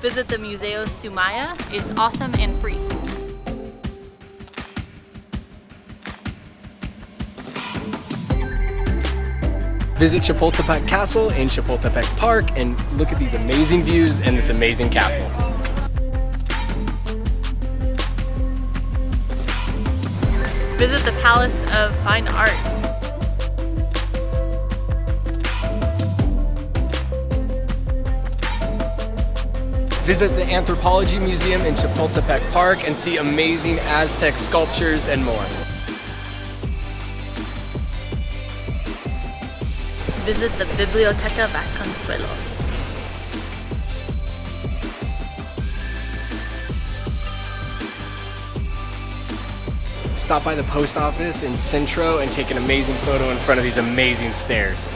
Visit the Museo SOUMAYA. It's awesome and free. Visit Chapultepec Castle in Chapultepec Park and look at these amazing views and this amazing castle. Visit the Palace of Fine Arts. Visit the Anthropology Museum in Chapultepec Park and see amazing Aztec sculptures and more. Visit the Biblioteca Vasconcelos. Stop by the post office in Centro and take an amazing photo in front of these amazing stairs.